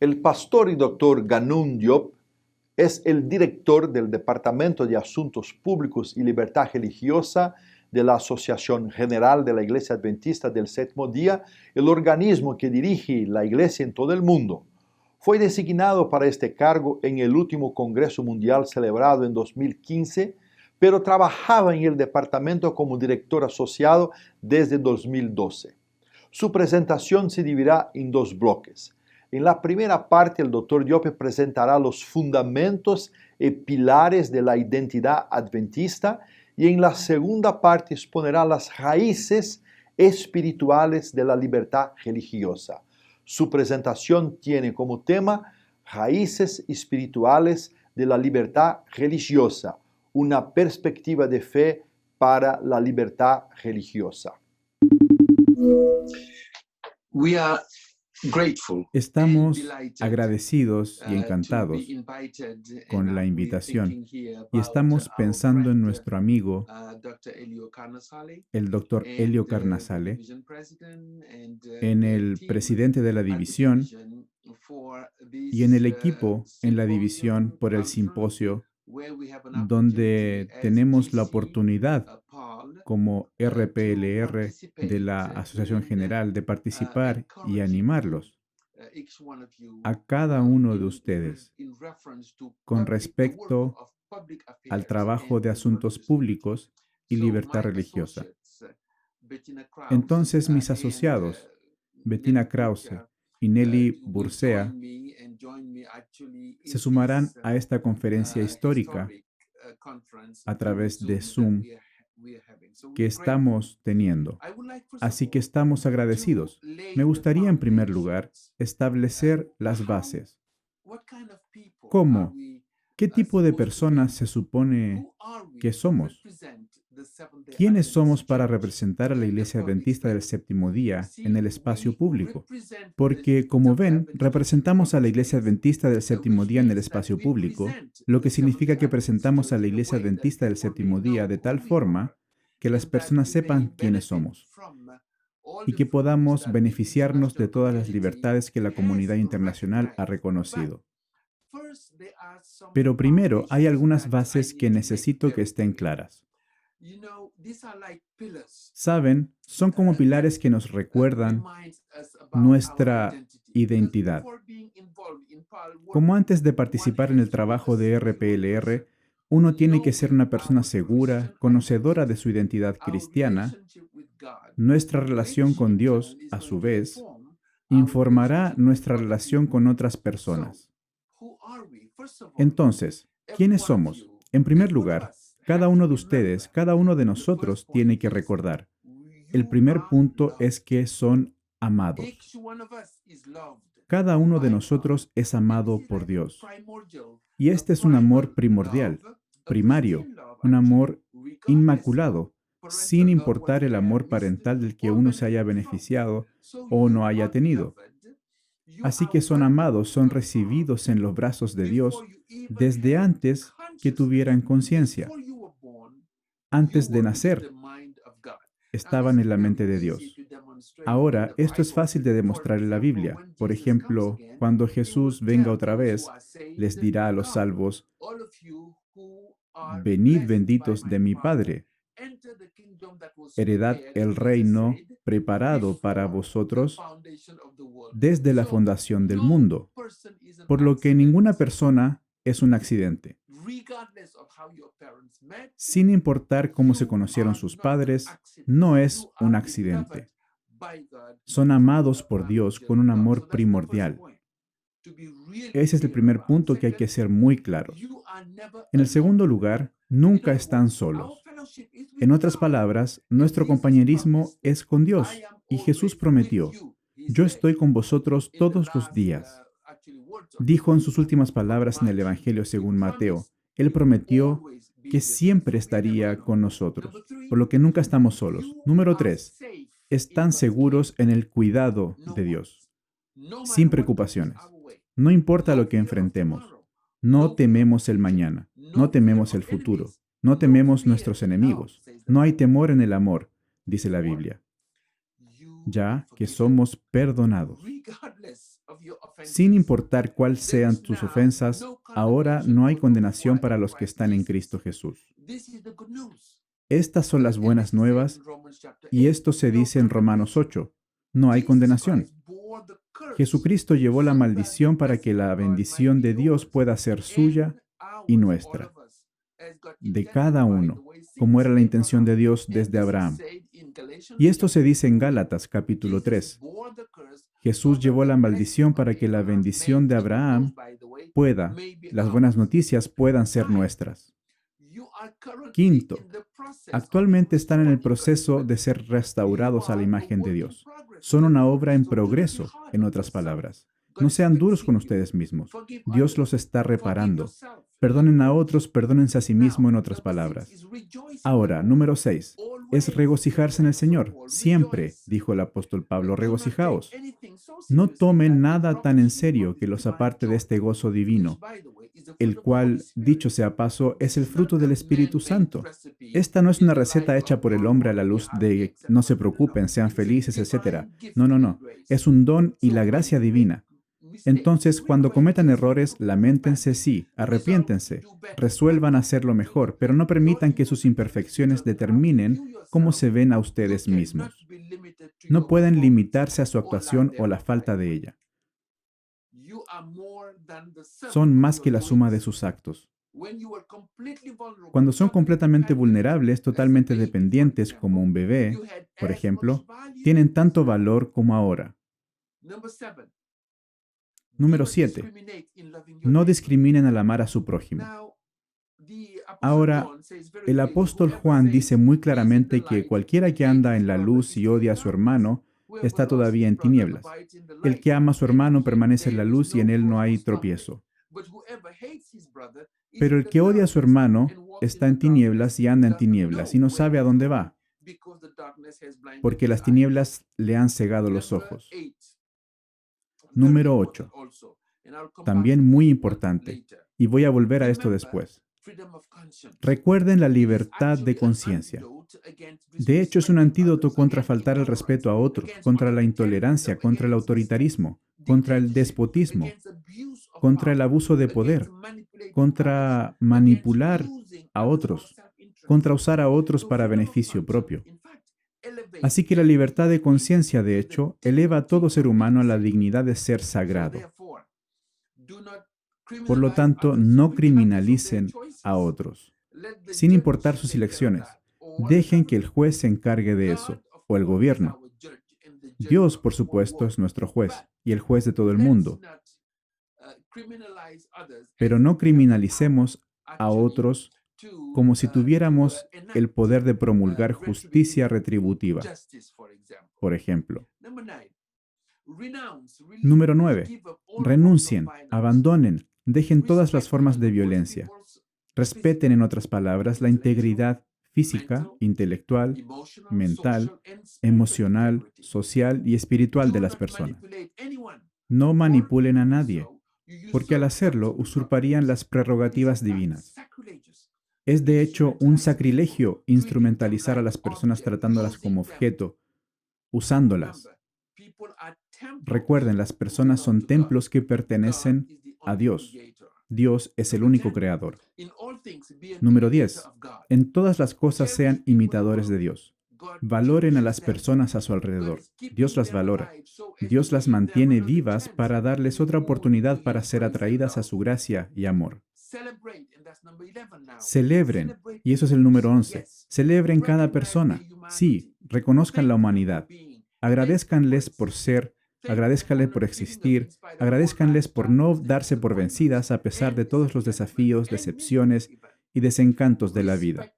El pastor y doctor Ganun Diop es el director del Departamento de Asuntos Públicos y Libertad Religiosa de la Asociación General de la Iglesia Adventista del Séptimo Día, el organismo que dirige la Iglesia en todo el mundo. Fue designado para este cargo en el último Congreso Mundial celebrado en 2015, pero trabajaba en el departamento como director asociado desde 2012. Su presentación se dividirá en dos bloques. En la primera parte, el Dr. Diop presentará los fundamentos y pilares de la identidad adventista y en la segunda parte exponerá las raíces espirituales de la libertad religiosa. Su presentación tiene como tema Raíces espirituales de la libertad religiosa, una perspectiva de fe para la libertad religiosa. Estamos agradecidos y encantados con la invitación y estamos pensando en nuestro amigo, el Dr. Elio Carnasale, en el presidente de la división y en el equipo en la división por el simposio, donde tenemos la oportunidad como RPLR de la Asociación General de participar y animarlos a cada uno de ustedes con respecto al trabajo de asuntos públicos y libertad religiosa. Entonces mis asociados, Bettina Krause y Nelly Bursea, se sumarán a esta conferencia histórica a través de Zoom que estamos teniendo. Así que estamos agradecidos. Me gustaría, en primer lugar, establecer las bases. ¿Cómo? ¿Qué tipo de personas se supone que somos? ¿Quiénes somos para representar a la Iglesia Adventista del Séptimo Día en el espacio público? Porque, como ven, representamos a la Iglesia Adventista del Séptimo Día en el espacio público, lo que significa que presentamos a la Iglesia Adventista del Séptimo Día de tal forma que las personas sepan quiénes somos y que podamos beneficiarnos de todas las libertades que la comunidad internacional ha reconocido. Pero primero hay algunas bases que necesito que estén claras. Saben, son como pilares que nos recuerdan nuestra identidad. Como antes de participar en el trabajo de RPLR, uno tiene que ser una persona segura, conocedora de su identidad cristiana. Nuestra relación con Dios, a su vez, informará nuestra relación con otras personas. Entonces, ¿quiénes somos? En primer lugar, cada uno de ustedes, cada uno de nosotros tiene que recordar. El primer punto es que son amados. Cada uno de nosotros es amado por Dios. Y este es un amor primordial, primario, un amor inmaculado, sin importar el amor parental del que uno se haya beneficiado o no haya tenido. Así que son amados, son recibidos en los brazos de Dios desde antes que tuvieran conciencia. Antes de nacer, estaban en la mente de Dios. Ahora, esto es fácil de demostrar en la Biblia. Por ejemplo, cuando Jesús venga otra vez, les dirá a los salvos: venid benditos de mi Padre, heredad el reino preparado para vosotros desde la fundación del mundo, por lo que ninguna persona es un accidente. Sin importar cómo se conocieron sus padres, no es un accidente. Son amados por Dios con un amor primordial. Ese es el primer punto que hay que ser muy claros. En el segundo lugar, nunca están solos. En otras palabras, nuestro compañerismo es con Dios, y Jesús prometió: yo estoy con vosotros todos los días. Dijo en sus últimas palabras en el Evangelio según Mateo, Él prometió que siempre estaría con nosotros, por lo que nunca estamos solos. Número 3. Están seguros en el cuidado de Dios, sin preocupaciones. No importa lo que enfrentemos, no tememos el mañana, no tememos el futuro, no tememos nuestros enemigos. No hay temor en el amor, dice la Biblia, ya que somos perdonados. Sin importar cuáles sean tus ofensas, ahora no hay condenación para los que están en Cristo Jesús. Estas son las buenas nuevas, y esto se dice en Romanos 8. No hay condenación. Jesucristo llevó la maldición para que la bendición de Dios pueda ser suya y nuestra, de cada uno, como era la intención de Dios desde Abraham. Y esto se dice en Gálatas capítulo 3. Jesús llevó la maldición para que la bendición de Abraham las buenas noticias puedan ser nuestras. Quinto, actualmente están en el proceso de ser restaurados a la imagen de Dios. Son una obra en progreso, en otras palabras. No sean duros con ustedes mismos. Dios los está reparando. Perdonen a otros, perdónense a sí mismos, en otras palabras. Ahora, número 6. Es regocijarse en el Señor. Siempre, dijo el apóstol Pablo, regocijaos. No tomen nada tan en serio que los aparte de este gozo divino, el cual, dicho sea paso, es el fruto del Espíritu Santo. Esta no es una receta hecha por el hombre a la luz de no se preocupen, sean felices, etc. No. Es un don y la gracia divina. Entonces, cuando cometan errores, lamentense, sí, arrepiéntense, resuelvan hacerlo mejor, pero no permitan que sus imperfecciones determinen cómo se ven a ustedes mismos. No pueden limitarse a su actuación o la falta de ella. Son más que la suma de sus actos. Cuando son completamente vulnerables, totalmente dependientes, como un bebé, por ejemplo, tienen tanto valor como ahora. Número 7. No discriminen al amar a su prójimo. Ahora, el apóstol Juan dice muy claramente que cualquiera que anda en la luz y odia a su hermano está todavía en tinieblas. El que ama a su hermano permanece en la luz y en él no hay tropiezo. Pero el que odia a su hermano está en tinieblas y anda en tinieblas y no sabe a dónde va, porque las tinieblas le han cegado los ojos. Número 8. También muy importante, y voy a volver a esto después. Recuerden la libertad de conciencia. De hecho, es un antídoto contra faltar el respeto a otros, contra la intolerancia, contra el autoritarismo, contra el despotismo, contra el abuso de poder, contra manipular a otros, contra usar a otros para beneficio propio. Así que la libertad de conciencia, de hecho, eleva a todo ser humano a la dignidad de ser sagrado. Por lo tanto, no criminalicen a otros, sin importar sus elecciones. Dejen que el juez se encargue de eso, o el gobierno. Dios, por supuesto, es nuestro juez y el juez de todo el mundo. Pero no criminalicemos a otros como si tuviéramos el poder de promulgar justicia retributiva, por ejemplo. Número 9. Renuncien, abandonen, dejen todas las formas de violencia. Respeten, en otras palabras, la integridad física, intelectual, mental, emocional, social y espiritual de las personas. No manipulen a nadie, porque al hacerlo usurparían las prerrogativas divinas. Es de hecho un sacrilegio instrumentalizar a las personas tratándolas como objeto, usándolas. Recuerden, las personas son templos que pertenecen a Dios. Dios es el único creador. Número 10. En todas las cosas sean imitadores de Dios. Valoren a las personas a su alrededor. Dios las valora. Dios las mantiene vivas para darles otra oportunidad para ser atraídas a su gracia y amor. Celebren, y eso es el número 11. Celebren cada persona. Sí, reconozcan la humanidad. Agradézcanles por ser, agradézcanles por existir, agradézcanles por no darse por vencidas a pesar de todos los desafíos, decepciones y desencantos de la vida.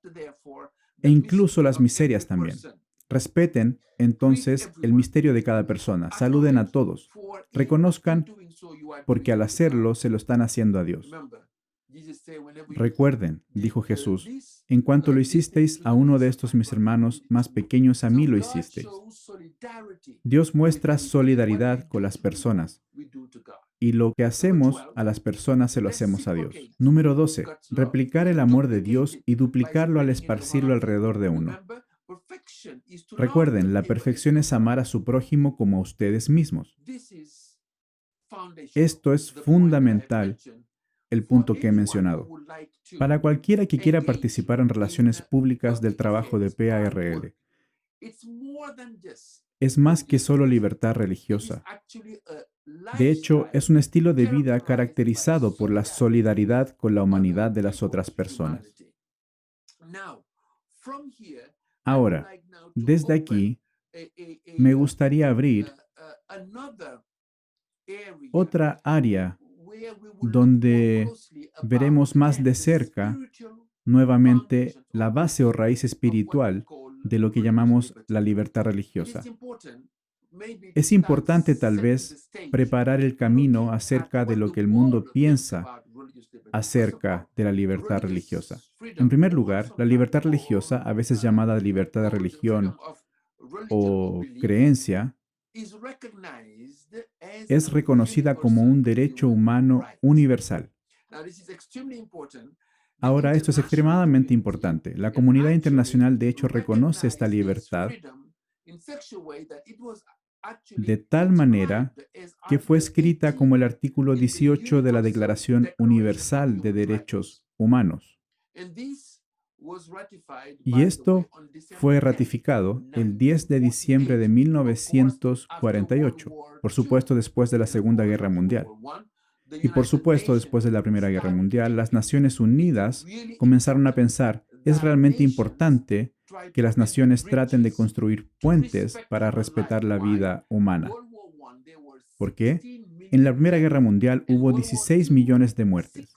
E incluso las miserias también. Respeten, entonces, el misterio de cada persona. Saluden a todos. Reconozcan, porque al hacerlo se lo están haciendo a Dios. Recuerden, dijo Jesús, en cuanto lo hicisteis a uno de estos mis hermanos más pequeños, a mí lo hicisteis. Dios muestra solidaridad con las personas, y lo que hacemos a las personas se lo hacemos a Dios. Número 12. Replicar el amor de Dios y duplicarlo al esparcirlo alrededor de uno. Recuerden, la perfección es amar a su prójimo como a ustedes mismos. Esto es fundamental, el punto que he mencionado. Para cualquiera que quiera participar en relaciones públicas del trabajo de PARL, es más que solo libertad religiosa. De hecho, es un estilo de vida caracterizado por la solidaridad con la humanidad de las otras personas. Ahora, desde aquí, me gustaría abrir otra área donde veremos más de cerca nuevamente la base o raíz espiritual de lo que llamamos la libertad religiosa. Es importante tal vez preparar el camino acerca de lo que el mundo piensa acerca de la libertad religiosa. En primer lugar, la libertad religiosa, a veces llamada libertad de religión o creencia, es reconocida como un derecho humano universal. Ahora, esto es extremadamente importante. La comunidad internacional, de hecho, reconoce esta libertad de tal manera que fue escrita como el artículo 18 de la Declaración Universal de Derechos Humanos. Y esto fue ratificado el 10 de diciembre de 1948, por supuesto después de la Segunda Guerra Mundial. Y por supuesto, después de la Primera Guerra Mundial, las Naciones Unidas comenzaron a pensar, es realmente importante que las naciones traten de construir puentes para respetar la vida humana. ¿Por qué? En la Primera Guerra Mundial hubo 16 millones de muertes.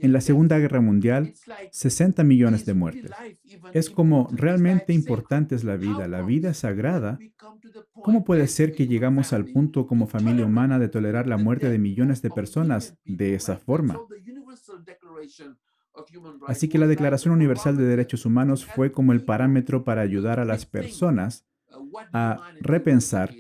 En la Segunda Guerra Mundial, 60 millones de muertes. Es como realmente importante es la vida es sagrada. ¿Cómo puede ser que llegamos al punto como familia humana de tolerar la muerte de millones de personas de esa forma? Así que la Declaración Universal de Derechos Humanos fue como el parámetro para ayudar a las personas a repensar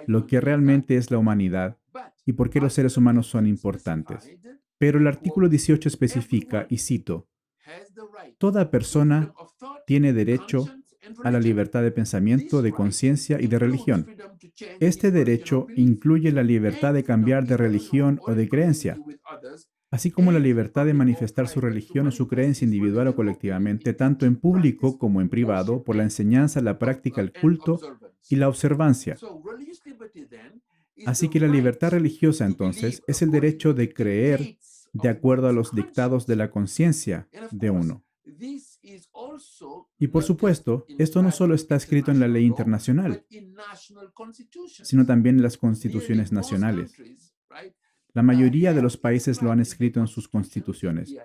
lo que realmente es la humanidad y por qué los seres humanos son importantes. Pero el artículo 18 especifica, y cito, toda persona tiene derecho a la libertad de pensamiento, de conciencia y de religión. Este derecho incluye la libertad de cambiar de religión o de creencia, así como la libertad de manifestar su religión o su creencia individual o colectivamente, tanto en público como en privado, por la enseñanza, la práctica, el culto y la observancia. Así que la libertad religiosa, entonces, es el derecho de creer de acuerdo a los dictados de la conciencia de uno. Y por supuesto, esto no solo está escrito en la ley internacional, sino también en las constituciones nacionales. La mayoría de los países lo han escrito en sus constituciones.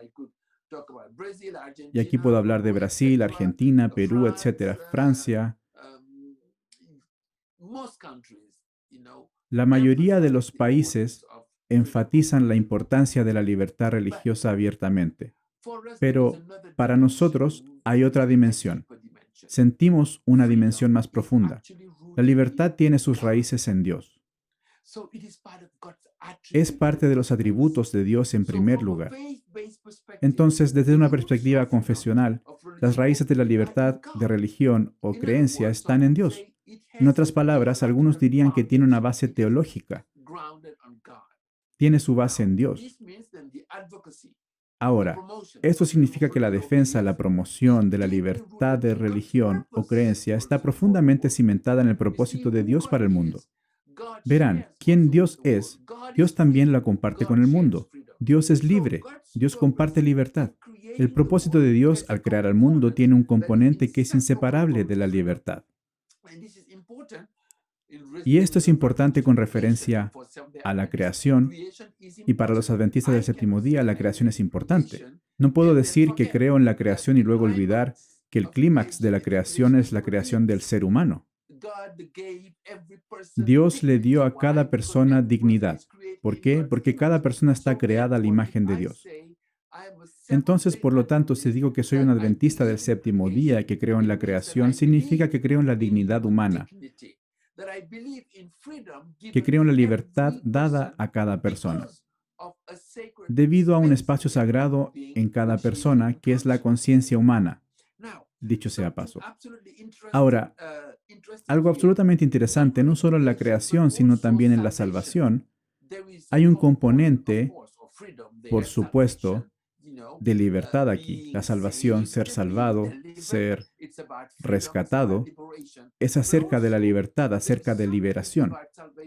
Y aquí puedo hablar de Brasil, Argentina, Perú, etcétera, Francia. La mayoría de los países enfatizan la importancia de la libertad religiosa abiertamente. Pero para nosotros hay otra dimensión. Sentimos una dimensión más profunda. La libertad tiene sus raíces en Dios. Es parte de los atributos de Dios en primer lugar. Entonces, desde una perspectiva confesional, las raíces de la libertad de religión o creencia están en Dios. En otras palabras, algunos dirían que tiene una base teológica. Tiene su base en Dios. Ahora, esto significa que la defensa, la promoción de la libertad de religión o creencia está profundamente cimentada en el propósito de Dios para el mundo. Verán, quien Dios es, Dios también la comparte con el mundo. Dios es libre, Dios comparte libertad. El propósito de Dios al crear al mundo tiene un componente que es inseparable de la libertad. Y esto es importante con referencia a la creación, y para los adventistas del séptimo día la creación es importante. No puedo decir que creo en la creación y luego olvidar que el clímax de la creación es la creación del ser humano. Dios le dio a cada persona dignidad. ¿Por qué? Porque cada persona está creada a la imagen de Dios. Entonces, por lo tanto, si digo que soy un adventista del séptimo día que creo en la creación, significa que creo en la dignidad humana, que creo en la libertad dada a cada persona, debido a un espacio sagrado en cada persona que es la conciencia humana, dicho sea paso. Ahora, algo absolutamente interesante, no solo en la creación, sino también en la salvación, Hay un componente, por supuesto, de libertad aquí. La salvación, ser salvado, ser rescatado, es acerca de la libertad, acerca de liberación.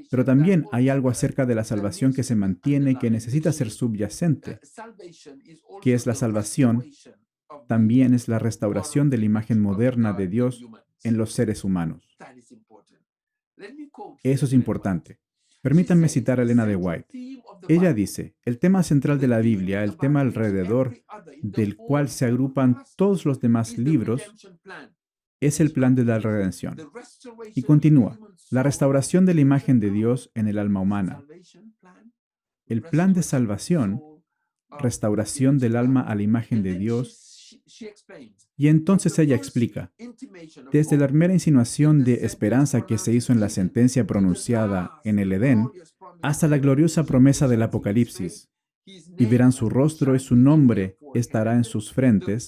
Pero también hay algo acerca de la salvación que se mantiene, que necesita ser subyacente, que es la salvación, también es la restauración de la imagen moderna de Dios en los seres humanos. Eso es importante. Permítanme citar a Elena de White. Ella dice, el tema central de la Biblia, el tema alrededor del cual se agrupan todos los demás libros, es el plan de la redención. Y continúa, la restauración de la imagen de Dios en el alma humana. El plan de salvación, restauración del alma a la imagen de Dios. Y entonces ella explica, desde la primera insinuación de esperanza que se hizo en la sentencia pronunciada en el Edén, hasta la gloriosa promesa del Apocalipsis, y verán su rostro y su nombre estará en sus frentes.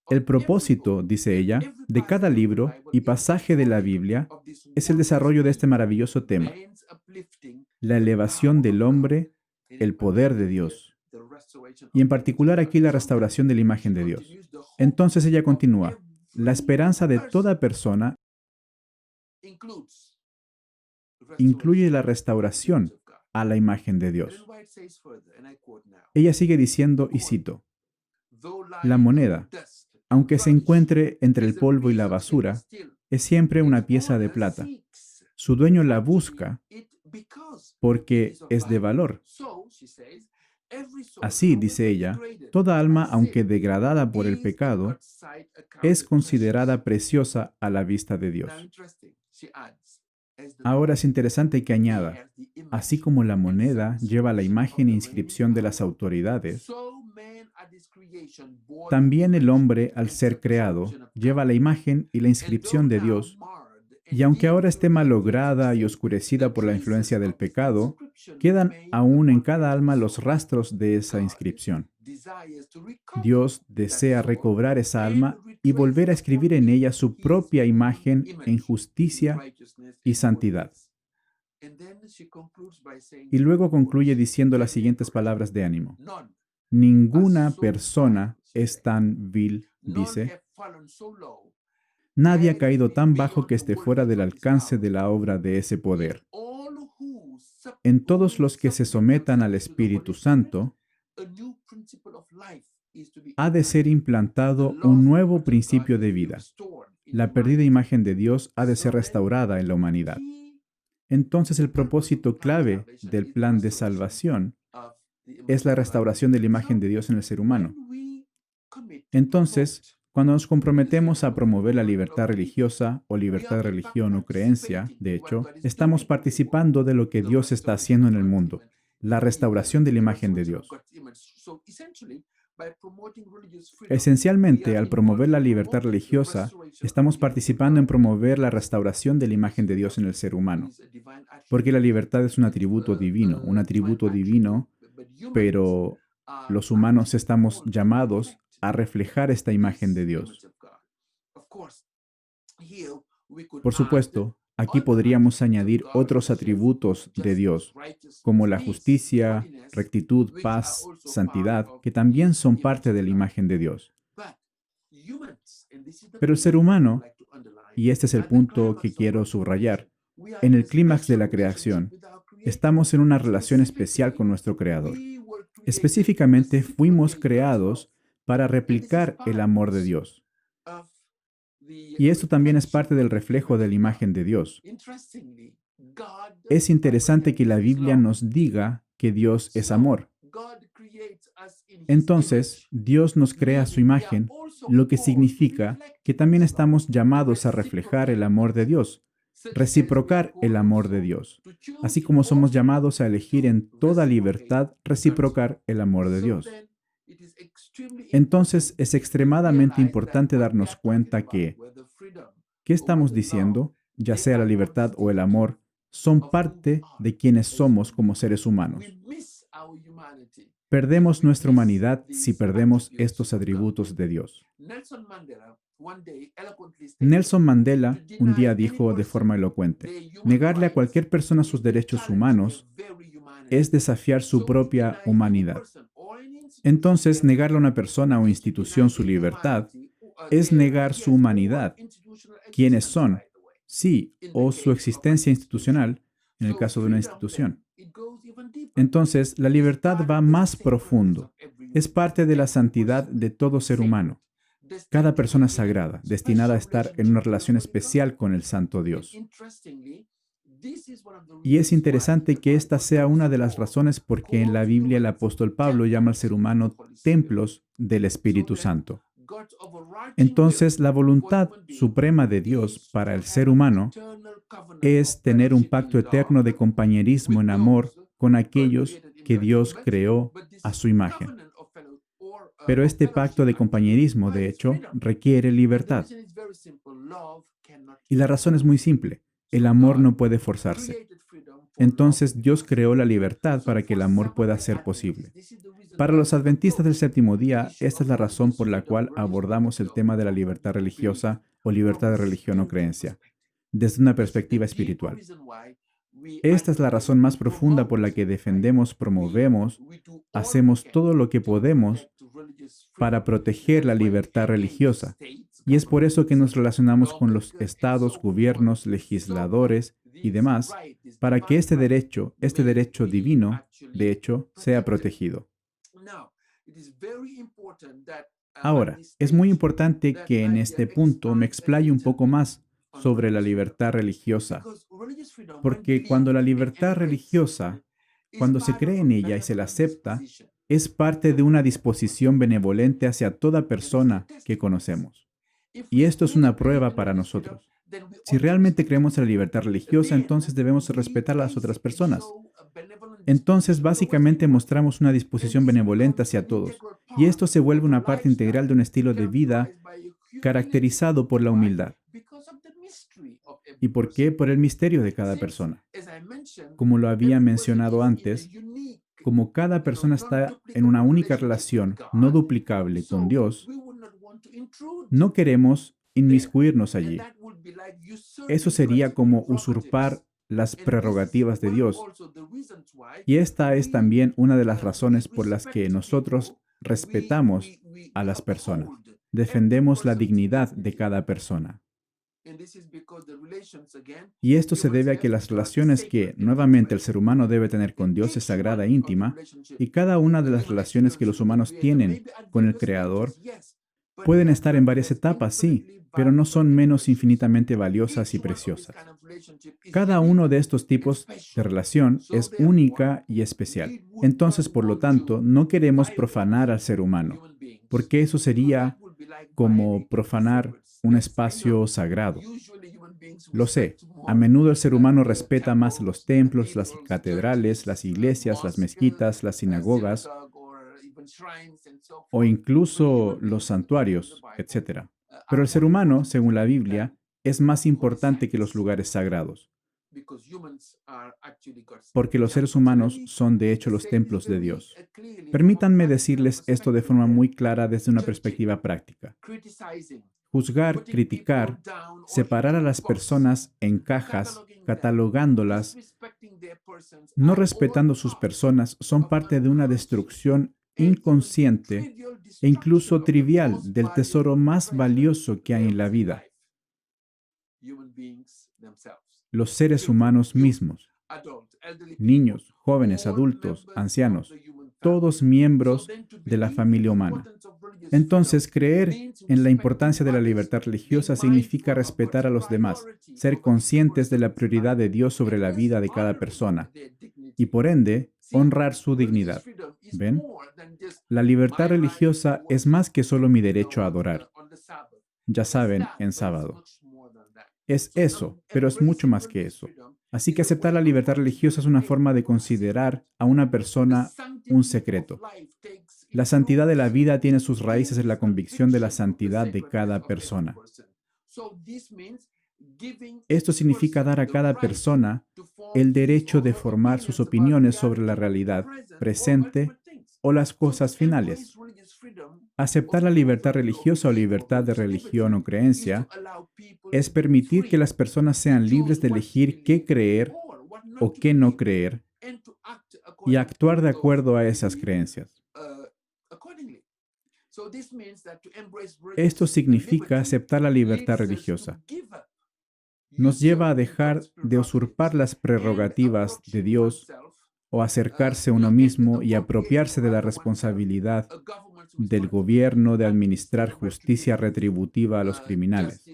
El propósito, dice ella, de cada libro y pasaje de la Biblia es el desarrollo de este maravilloso tema, la elevación del hombre, el poder de Dios, y en particular aquí la restauración de la imagen de Dios. Entonces ella continúa, la esperanza de toda persona incluye la restauración a la imagen de Dios. Ella sigue diciendo, y cito, la moneda, aunque se encuentre entre el polvo y la basura, es siempre una pieza de plata. Su dueño la busca porque es de valor. Así, dice ella, toda alma, aunque degradada por el pecado, es considerada preciosa a la vista de Dios. Ahora es interesante que añada, así como la moneda lleva la imagen e inscripción de las autoridades, también el hombre, al ser creado, lleva la imagen y la inscripción de Dios, y aunque ahora esté malograda y oscurecida por la influencia del pecado, quedan aún en cada alma los rastros de esa inscripción. Dios desea recobrar esa alma y volver a escribir en ella su propia imagen en justicia y santidad. Y luego concluye diciendo las siguientes palabras de ánimo. Ninguna persona es tan vil, dice. Nadie ha caído tan bajo que esté fuera del alcance de la obra de ese poder. En todos los que se sometan al Espíritu Santo, ha de ser implantado un nuevo principio de vida. La perdida imagen de Dios ha de ser restaurada en la humanidad. Entonces el propósito clave del plan de salvación es la restauración de la imagen de Dios en el ser humano. Entonces, cuando nos comprometemos a promover la libertad religiosa o libertad de religión o creencia, de hecho, estamos participando de lo que Dios está haciendo en el mundo, la restauración de la imagen de Dios. Esencialmente, al promover la libertad religiosa, estamos participando en promover la restauración de la imagen de Dios en el ser humano, porque la libertad es un atributo divino, pero los humanos estamos llamados a reflejar esta imagen de Dios. Por supuesto, aquí podríamos añadir otros atributos de Dios, como la justicia, rectitud, paz, santidad, que también son parte de la imagen de Dios. Pero el ser humano, y este es el punto que quiero subrayar, en el clímax de la creación, estamos en una relación especial con nuestro Creador. Específicamente, fuimos creados para replicar el amor de Dios. Y esto también es parte del reflejo de la imagen de Dios. Es interesante que la Biblia nos diga que Dios es amor. Entonces, Dios nos crea a su imagen, lo que significa que también estamos llamados a reflejar el amor de Dios, reciprocar el amor de Dios, así como somos llamados a elegir en toda libertad reciprocar el amor de Dios. Entonces, es extremadamente importante darnos cuenta que, ¿qué estamos diciendo? Ya sea la libertad o el amor, son parte de quienes somos como seres humanos. Perdemos nuestra humanidad si perdemos estos atributos de Dios. Nelson Mandela un día dijo de forma elocuente, negarle a cualquier persona sus derechos humanos es desafiar su propia humanidad. Entonces, negarle a una persona o institución su libertad es negar su humanidad, quiénes son, sí, o su existencia institucional, en el caso de una institución. Entonces, la libertad va más profundo. Es parte de la santidad de todo ser humano. Cada persona es sagrada, destinada a estar en una relación especial con el Santo Dios. Y es interesante que esta sea una de las razones por qué en la Biblia el apóstol Pablo llama al ser humano templos del Espíritu Santo. Entonces, la voluntad suprema de Dios para el ser humano es tener un pacto eterno de compañerismo en amor con aquellos que Dios creó a su imagen. Pero este pacto de compañerismo, de hecho, requiere libertad. Y la razón es muy simple. El amor no puede forzarse. Entonces Dios creó la libertad para que el amor pueda ser posible. Para los adventistas del séptimo día, esta es la razón por la cual abordamos el tema de la libertad religiosa o libertad de religión o creencia, desde una perspectiva espiritual. Esta es la razón más profunda por la que defendemos, promovemos, hacemos todo lo que podemos para proteger la libertad religiosa. Y es por eso que nos relacionamos con los estados, gobiernos, legisladores y demás, para que este derecho divino, de hecho, sea protegido. Ahora, es muy importante que en este punto me explaye un poco más sobre la libertad religiosa, porque cuando la libertad religiosa, cuando se cree en ella y se la acepta, es parte de una disposición benevolente hacia toda persona que conocemos. Y esto es una prueba para nosotros. Si realmente creemos en la libertad religiosa, entonces debemos respetar a las otras personas. Entonces, básicamente mostramos una disposición benevolente hacia todos. Y esto se vuelve una parte integral de un estilo de vida caracterizado por la humildad. ¿Y por qué? Por el misterio de cada persona. Como lo había mencionado antes, como cada persona está en una única relación no duplicable con Dios, no queremos inmiscuirnos allí. Eso sería como usurpar las prerrogativas de Dios. Y esta es también una de las razones por las que nosotros respetamos a las personas. Defendemos la dignidad de cada persona. Y esto se debe a que las relaciones que, nuevamente, el ser humano debe tener con Dios es sagrada e íntima, y cada una de las relaciones que los humanos tienen con el Creador pueden estar en varias etapas, sí, pero no son menos infinitamente valiosas y preciosas. Cada uno de estos tipos de relación es única y especial. Entonces, por lo tanto, no queremos profanar al ser humano, porque eso sería como profanar un espacio sagrado. Lo sé, a menudo el ser humano respeta más los templos, las catedrales, las iglesias, las mezquitas, las sinagogas o incluso los santuarios, etc. Pero el ser humano, según la Biblia, es más importante que los lugares sagrados, porque los seres humanos son de hecho los templos de Dios. Permítanme decirles esto de forma muy clara desde una perspectiva práctica. Juzgar, criticar, separar a las personas en cajas, catalogándolas, no respetando sus personas, son parte de una destrucción inconsciente e incluso trivial del tesoro más valioso que hay en la vida, los seres humanos mismos, niños, jóvenes, adultos, ancianos, todos miembros de la familia humana. Entonces, creer en la importancia de la libertad religiosa significa respetar a los demás, ser conscientes de la prioridad de Dios sobre la vida de cada persona y, por ende, honrar su dignidad. ¿Ven? La libertad religiosa es más que solo mi derecho a adorar. Ya saben, en sábado. Es eso, pero es mucho más que eso. Así que aceptar la libertad religiosa es una forma de considerar a una persona un secreto. La santidad de la vida tiene sus raíces en la convicción de la santidad de cada persona. Esto significa dar a cada persona el derecho de formar sus opiniones sobre la realidad presente o las cosas finales. Aceptar la libertad religiosa o libertad de religión o creencia es permitir que las personas sean libres de elegir qué creer o qué no creer y actuar de acuerdo a esas creencias. Esto significa aceptar la libertad religiosa. Nos lleva a dejar de usurpar las prerrogativas de Dios o acercarse a uno mismo y apropiarse de la responsabilidad del gobierno de administrar justicia retributiva a los criminales.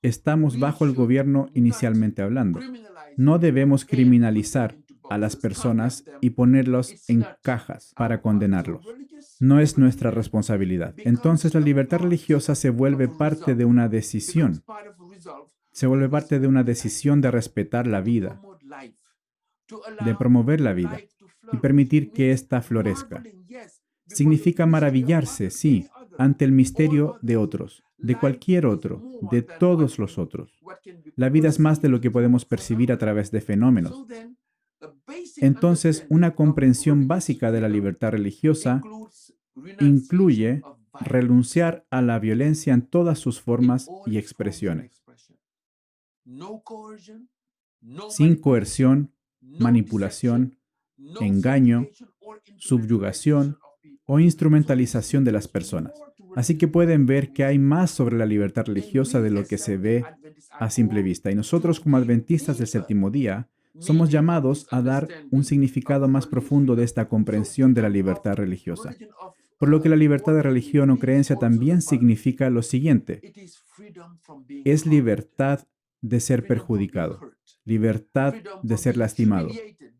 Estamos bajo el gobierno inicialmente hablando. No debemos criminalizar a las personas y ponerlos en cajas para condenarlos. No es nuestra responsabilidad. Entonces la libertad religiosa se vuelve parte de una decisión. Se vuelve parte de una decisión de respetar la vida, de promover la vida y permitir que ésta florezca. Significa maravillarse, sí, ante el misterio de otros, de cualquier otro, de todos los otros. La vida es más de lo que podemos percibir a través de fenómenos. Entonces, una comprensión básica de la libertad religiosa incluye renunciar a la violencia en todas sus formas y expresiones, sin coerción, manipulación, engaño, subyugación o instrumentalización de las personas. Así que pueden ver que hay más sobre la libertad religiosa de lo que se ve a simple vista. Y nosotros, como adventistas del séptimo día, somos llamados a dar un significado más profundo de esta comprensión de la libertad religiosa. Por lo que la libertad de religión o creencia también significa lo siguiente: es libertad de ser perjudicado, libertad de ser lastimado,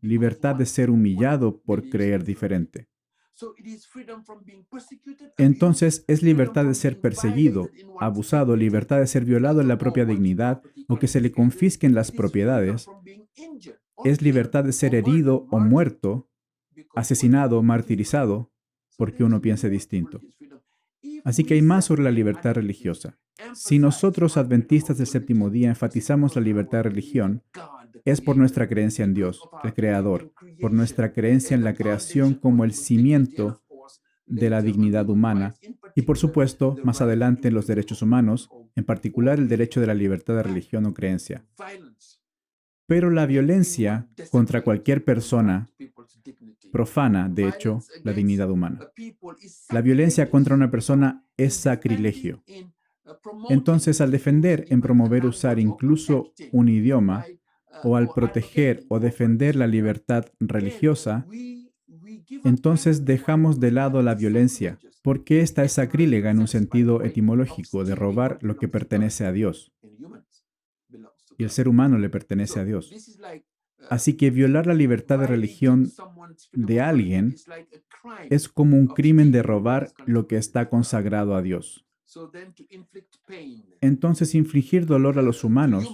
libertad de ser humillado por creer diferente. Entonces es libertad de ser perseguido, abusado, libertad de ser violado en la propia dignidad o que se le confisquen las propiedades. Es libertad de ser herido o muerto, asesinado, martirizado, porque uno piense distinto. Así que hay más sobre la libertad religiosa. Si nosotros, adventistas del séptimo día, enfatizamos la libertad de religión, es por nuestra creencia en Dios, el Creador, por nuestra creencia en la creación como el cimiento de la dignidad humana y, por supuesto, más adelante en los derechos humanos, en particular el derecho de la libertad de religión o creencia. Pero la violencia contra cualquier persona profana, de hecho, la dignidad humana. La violencia contra una persona es sacrilegio. Entonces, al defender, en promover, usar incluso un idioma, o al proteger o defender la libertad religiosa, entonces dejamos de lado la violencia, porque esta es sacrílega en un sentido etimológico de robar lo que pertenece a Dios. Y el ser humano le pertenece a Dios. Así que violar la libertad de religión de alguien es como un crimen de robar lo que está consagrado a Dios. Entonces, infligir dolor a los humanos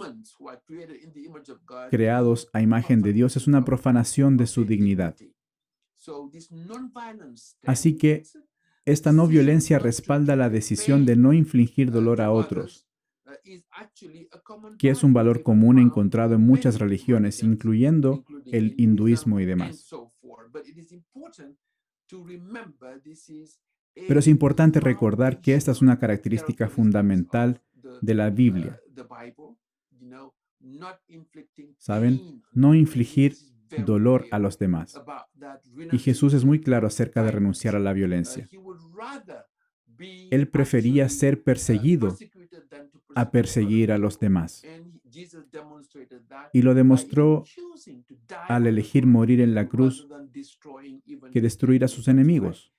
creados a imagen de Dios es una profanación de su dignidad. Así que esta no violencia respalda la decisión de no infligir dolor a otros, que es un valor común encontrado en muchas religiones, incluyendo el hinduismo y demás. Pero es importante recordar que esta es una característica fundamental de la Biblia. ¿Saben? No infligir dolor a los demás. Y Jesús es muy claro acerca de renunciar a la violencia. Él prefería ser perseguido a perseguir a los demás. Y lo demostró al elegir morir en la cruz que destruir a sus enemigos.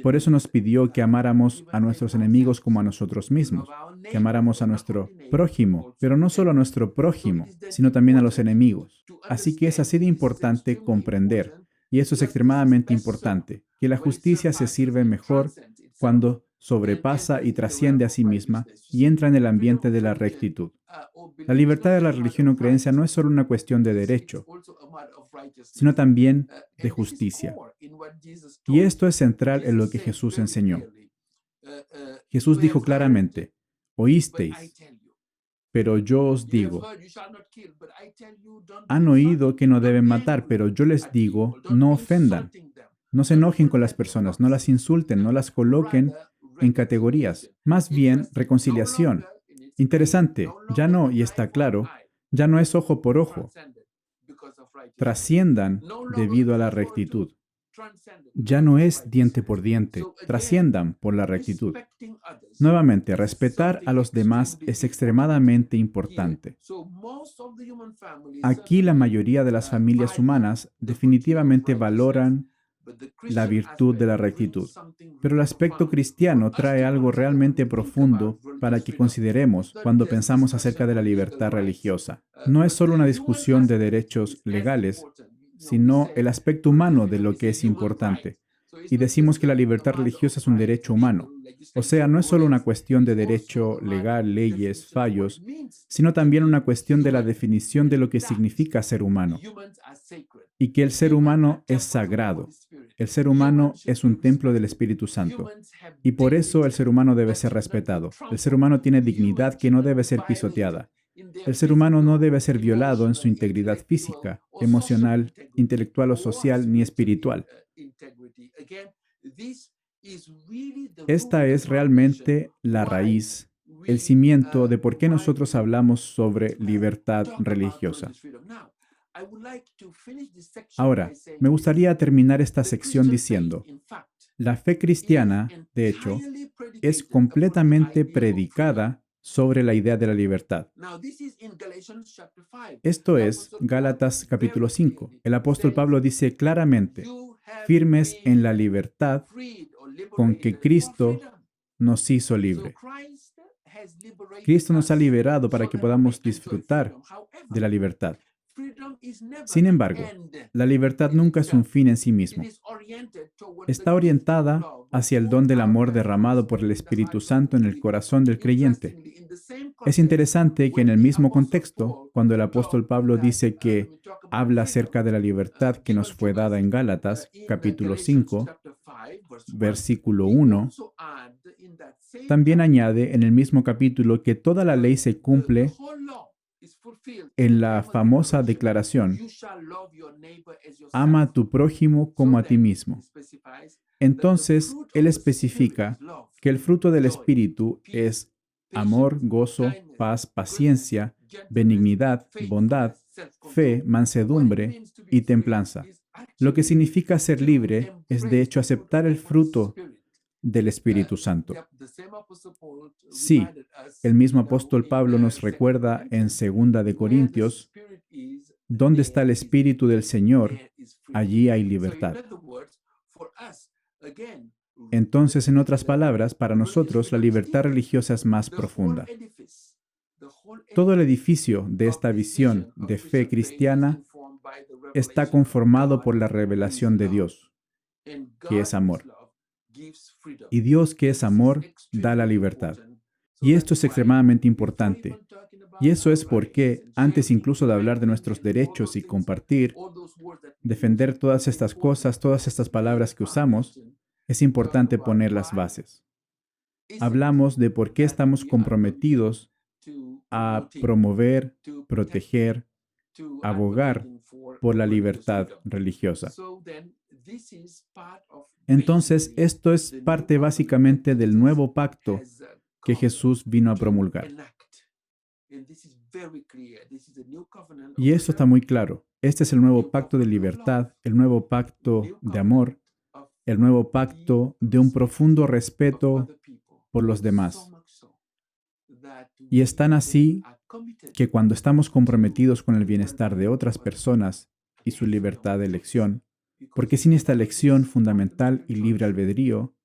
Por eso nos pidió que amáramos a nuestros enemigos como a nosotros mismos, que amáramos a nuestro prójimo, pero no solo a nuestro prójimo, sino también a los enemigos. Así que es así de importante comprender, y eso es extremadamente importante, que la justicia se sirve mejor cuando sobrepasa y trasciende a sí misma y entra en el ambiente de la rectitud. La libertad de la religión o creencia no es solo una cuestión de derecho, sino también de justicia. Y esto es central en lo que Jesús enseñó. Jesús dijo claramente: oísteis, pero yo os digo. Han oído que no deben matar, pero yo les digo, no ofendan. No se enojen con las personas, no las insulten, no las coloquen en categorías. Más bien, reconciliación. Interesante, ya no, y está claro, ya no es ojo por ojo. Trasciendan debido a la rectitud. Ya no es diente por diente, trasciendan por la rectitud. Nuevamente, respetar a los demás es extremadamente importante. Aquí la mayoría de las familias humanas definitivamente valoran la virtud de la rectitud, pero el aspecto cristiano trae algo realmente profundo para que consideremos cuando pensamos acerca de la libertad religiosa. No es solo una discusión de derechos legales, sino el aspecto humano de lo que es importante. Y decimos que la libertad religiosa es un derecho humano. O sea, no es solo una cuestión de derecho legal, leyes, fallos, sino también una cuestión de la definición de lo que significa ser humano. Y que el ser humano es sagrado. El ser humano es un templo del Espíritu Santo. Y por eso el ser humano debe ser respetado. El ser humano tiene dignidad que no debe ser pisoteada. El ser humano no debe ser violado en su integridad física, emocional, intelectual o social ni espiritual. Esta es realmente la raíz, el cimiento de por qué nosotros hablamos sobre libertad religiosa. Ahora, me gustaría terminar esta sección diciendo, la fe cristiana, de hecho, es completamente predicada sobre la idea de la libertad. Esto es Gálatas capítulo 5. El apóstol Pablo dice claramente, firmes en la libertad con que Cristo nos hizo libre. Cristo nos ha liberado para que podamos disfrutar de la libertad. Sin embargo, la libertad nunca es un fin en sí mismo. Está orientada hacia el don del amor derramado por el Espíritu Santo en el corazón del creyente. Es interesante que en el mismo contexto, cuando el apóstol Pablo dice que habla acerca de la libertad que nos fue dada en Gálatas, capítulo 5, versículo 1, también añade en el mismo capítulo que toda la ley se cumple en la famosa declaración, ama a tu prójimo como a ti mismo. Entonces, él especifica que el fruto del Espíritu es amor, gozo, paz, paciencia, benignidad, bondad, fe, mansedumbre y templanza. Lo que significa ser libre es de hecho aceptar el fruto del Espíritu Santo. Sí, el mismo apóstol Pablo nos recuerda en 2 de Corintios, ¿dónde está el Espíritu del Señor? Allí hay libertad. Entonces, en otras palabras, para nosotros la libertad religiosa es más profunda. Todo el edificio de esta visión de fe cristiana está conformado por la revelación de Dios, que es amor. Y Dios, que es amor, da la libertad. Y esto es extremadamente importante. Y eso es porque, antes incluso de hablar de nuestros derechos y compartir, defender todas estas cosas, todas estas palabras que usamos, es importante poner las bases. Hablamos de por qué estamos comprometidos a promover, proteger, abogar por la libertad religiosa. Entonces, esto es parte básicamente del nuevo pacto que Jesús vino a promulgar. Y esto está muy claro. Este es el nuevo pacto de libertad, el nuevo pacto de amor, el nuevo pacto de un profundo respeto por los demás. Y es tan así que cuando estamos comprometidos con el bienestar de otras personas y su libertad de elección, porque sin esta elección fundamental y libre albedrío,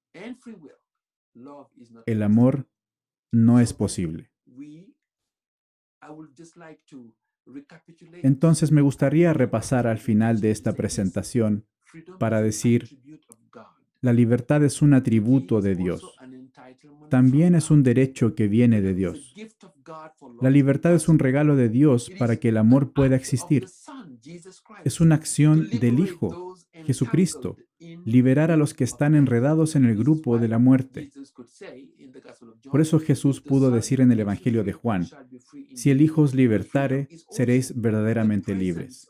el amor no es posible. Entonces me gustaría repasar al final de esta presentación para decir, la libertad es un atributo de Dios. También es un derecho que viene de Dios. La libertad es un regalo de Dios para que el amor pueda existir. Es una acción del Hijo, Jesucristo, liberar a los que están enredados en el grupo de la muerte. Por eso Jesús pudo decir en el Evangelio de Juan, Si el Hijo os libertare, seréis verdaderamente libres.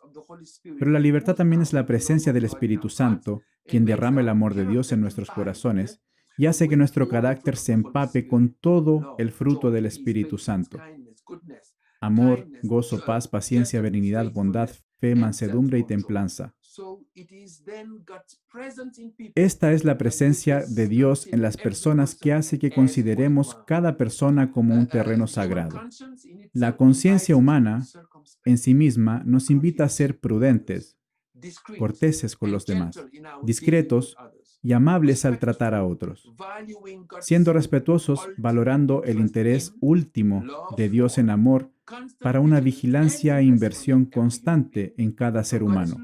Pero la libertad también es la presencia del Espíritu Santo, quien derrama el amor de Dios en nuestros corazones y hace que nuestro carácter se empape con todo el fruto del Espíritu Santo: amor, gozo, paz, paciencia, benignidad, bondad, fe, mansedumbre y templanza. Esta es la presencia de Dios en las personas que hace que consideremos cada persona como un terreno sagrado. La conciencia humana en sí misma nos invita a ser prudentes, corteses con los demás, discretos y amables al tratar a otros, siendo respetuosos, valorando el interés último de Dios en amor para una vigilancia e inversión constante en cada ser humano.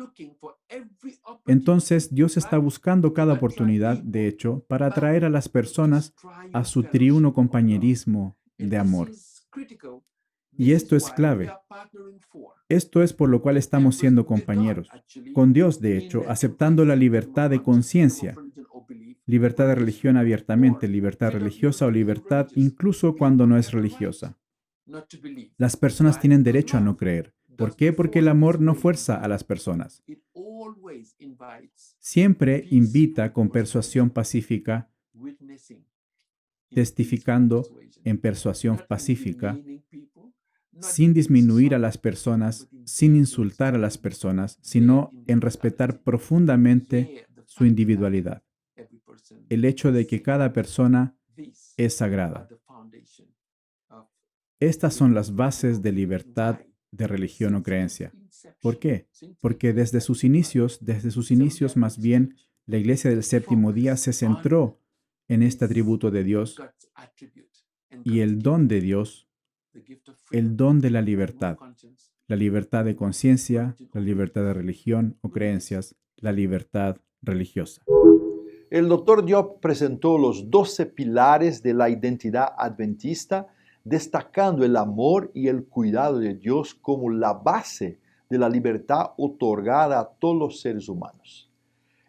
Entonces, Dios está buscando cada oportunidad, de hecho, para atraer a las personas a su triuno compañerismo de amor. Y esto es clave. Esto es por lo cual estamos siendo compañeros. Con Dios, de hecho, aceptando la libertad de conciencia, libertad de religión abiertamente, libertad religiosa o libertad incluso cuando no es religiosa. Las personas tienen derecho a no creer. ¿Por qué? Porque el amor no fuerza a las personas. Siempre invita con persuasión pacífica, testificando en persuasión pacífica, sin disminuir a las personas, sin insultar a las personas, sino en respetar profundamente su individualidad. El hecho de que cada persona es sagrada. Estas son las bases de libertad de religión o creencia. ¿Por qué? Porque desde sus inicios más bien, la Iglesia del Séptimo Día se centró en este atributo de Dios y el don de Dios, el don de la libertad de conciencia, la libertad de religión o creencias, la libertad religiosa. El Dr. Diop presentó los 12 pilares de la identidad adventista, destacando el amor y el cuidado de Dios como la base de la libertad otorgada a todos los seres humanos.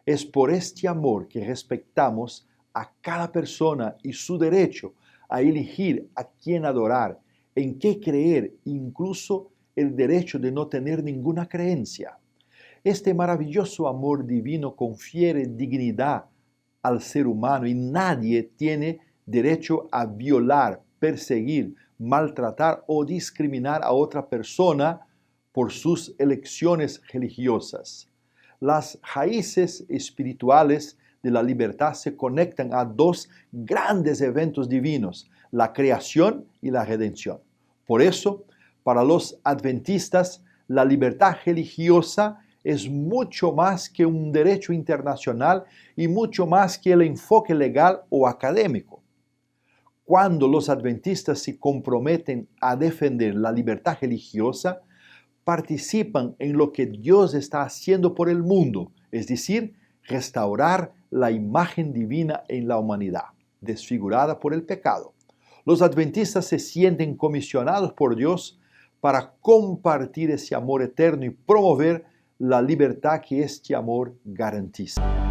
Es por este amor que respetamos a cada persona y su derecho a elegir a quién adorar, en qué creer, incluso el derecho de no tener ninguna creencia. Este maravilloso amor divino confiere dignidad al ser humano y nadie tiene derecho a violar, perseguir, maltratar o discriminar a otra persona por sus elecciones religiosas. Las raíces espirituales de la libertad se conectan a dos grandes eventos divinos, la creación y la redención. Por eso, para los adventistas, la libertad religiosa es mucho más que un derecho internacional y mucho más que el enfoque legal o académico. Cuando los adventistas se comprometen a defender la libertad religiosa, participan en lo que Dios está haciendo por el mundo, es decir, restaurar la imagen divina en la humanidad, desfigurada por el pecado. Los adventistas se sienten comisionados por Dios para compartir ese amor eterno y promover la libertad que este amor garantiza.